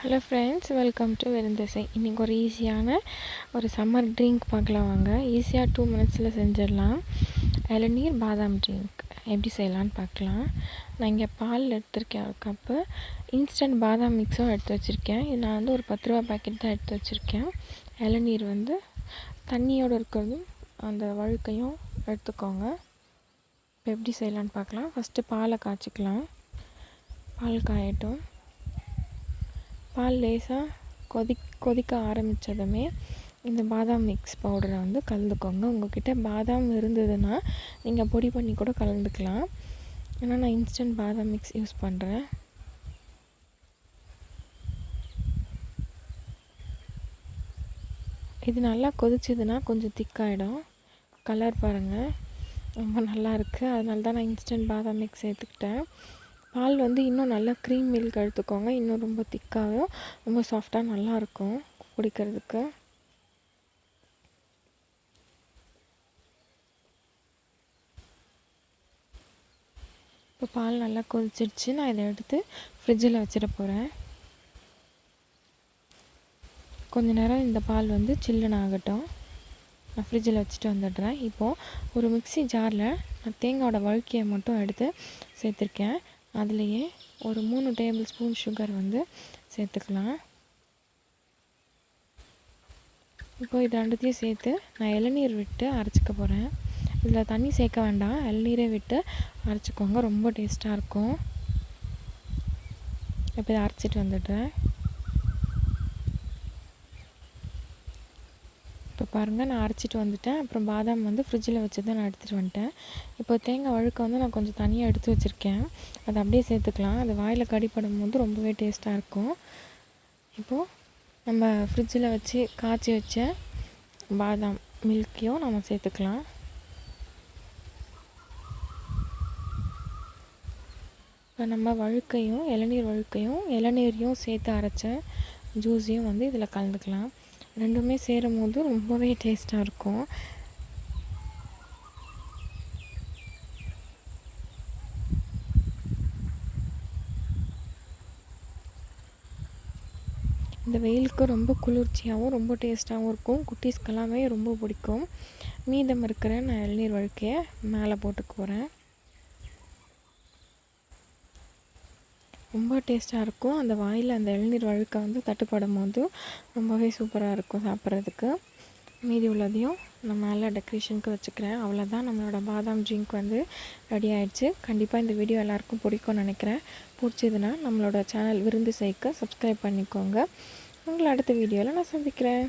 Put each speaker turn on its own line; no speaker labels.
Hello friends, welcome to Virundhisai. இன்றைக்கி ஒரு ஈஸியான ஒரு சம்மர் ட்ரிங்க் பார்க்கலாம் வாங்க. ஈஸியாக 2 மினிட்ஸில் செஞ்சிடலாம். இளநீர் பாதாம் ட்ரிங்க் எப்படி செய்யலான்னு பார்க்கலாம். நான் இங்கே பால் எடுத்திருக்கேன், ஒரு கப்பு. இன்ஸ்டன்ட் பாதாம் மிக்ஸும் எடுத்து வச்சுருக்கேன். இது நான் வந்து ஒரு 10 ரூபா பாக்கெட் தான் எடுத்து வச்சுருக்கேன். இளநீர் வந்து தண்ணியோடு இருக்கிறதும் அந்த வழுக்கையும் எடுத்துக்கோங்க. இப்போ எப்படி செய்யலான்னு பார்க்கலாம். ஃபஸ்ட்டு பாலை காய்ச்சிக்கலாம். பால் காயட்டும். பால் லேசாக கொதிக்க ஆரம்பித்ததுமே இந்த பாதாம் மிக்ஸ் பவுடரை வந்து கலந்துக்கோங்க. உங்கள்கிட்ட பாதாம் இருந்ததுன்னா நீங்கள் பொடி பண்ணி கூட கலந்துக்கலாம். ஏன்னா நான் இன்ஸ்டன்ட் பாதாம் மிக்ஸ் யூஸ் பண்ணுறேன். இது நல்லா கொதிச்சதுன்னா கொஞ்சம் திக்காயிடும். கலர் பாருங்கள், ரொம்ப நல்லா இருக்குது. அதனால தான் நான் இன்ஸ்டன்ட் பாதாம் மிக்ஸ் சேர்த்துக்கிட்டேன். பால் வந்து இன்னும் நல்லா க்ரீம் மில்க் எடுத்துக்கோங்க. இன்னும் ரொம்ப திக்காகவும் ரொம்ப சாஃப்டாக நல்லாயிருக்கும் குடிக்கிறதுக்கு. இப்போ பால் நல்லா கொதிச்சிடுச்சு. நான் இதை எடுத்து ஃப்ரிட்ஜில் வச்சிட போகிறேன். கொஞ்ச நேரம் இந்த பால் வந்து சில்லுன்னு ஆகட்டும். நான் ஃப்ரிட்ஜில் வச்சுட்டு வந்துடுறேன். இப்போது ஒரு மிக்ஸி ஜாரில் நான் தேங்காயோட வழுக்கையை மட்டும் எடுத்து சேர்த்துருக்கேன். அதுலேயே ஒரு 3 டேபிள் ஸ்பூன் சுகர் வந்து சேர்த்துக்கலாம். இப்போது இது ரெண்டுத்தையும் சேர்த்து நான் இளநீர் விட்டு அரைச்சிக்க போகிறேன். இதில் தண்ணி சேர்க்க வேண்டாம், இளநீரை விட்டு அரைச்சிக்கோங்க, ரொம்ப டேஸ்ட்டாக இருக்கும். இப்போ இதை அரைச்சிட்டு வந்துடுறேன். இப்போ பாருங்கள், நான் அரைச்சிட்டு வந்துட்டேன். அப்புறம் பாதாம் வந்து ஃப்ரிட்ஜில் வச்சு தான் நான் எடுத்துகிட்டு வந்துட்டேன். இப்போ தேங்காய் வழுக்க வந்து நான் கொஞ்சம் தனியாக எடுத்து வச்சுருக்கேன். அதை அப்படியே சேர்த்துக்கலாம். அது வாயில் கடிப்படும் போது ரொம்பவே டேஸ்ட்டாக இருக்கும். இப்போது நம்ம ஃப்ரிட்ஜில் வச்சு காய்ச்சி வச்ச பாதாம் மில்க்கையும் நம்ம சேர்த்துக்கலாம். இப்போ நம்ம வழுக்கையும் இளநீரையும் சேர்த்து அரைச்ச ஜூஸையும் வந்து இதில் கலந்துக்கலாம். ரெண்டுமே சேரும் போது ரொம்பவே டேஸ்ட்டாக இருக்கும். இந்த வெயிலுக்கு ரொம்ப குளிர்ச்சியாகவும் ரொம்ப டேஸ்ட்டாகவும் இருக்கும். குட்டீஸ்க்கெல்லாமே ரொம்ப பிடிக்கும். மீதம் இருக்கிற நான் இளநீர் வழுக்கையை மேலே போட்டுக்க போகிறேன். ரொம்ப டேஸ்ட்டாக இருக்கும். அந்த வாயில் அந்த இளநீர் வழுக்க வந்து தட்டுப்படும் போது ரொம்பவே சூப்பராக இருக்கும் சாப்பிட்றதுக்கு. மீதி உள்ளதையும் நான் மேலே டெக்கரேஷனுக்கு வச்சுக்கிறேன். அவ்வளோதான், நம்மளோட பாதாம் ட்ரிங்க் வந்து ரெடி ஆகிடுச்சு. கண்டிப்பாக இந்த வீடியோ எல்லாேருக்கும் பிடிக்கும்னு நினைக்கிறேன். பிடிச்சதுன்னா நம்மளோட சேனல் விருந்திசைக்கு சப்ஸ்கிரைப் பண்ணிக்கோங்க. உங்களை அடுத்த வீடியோவில் நான் சந்திக்கிறேன்.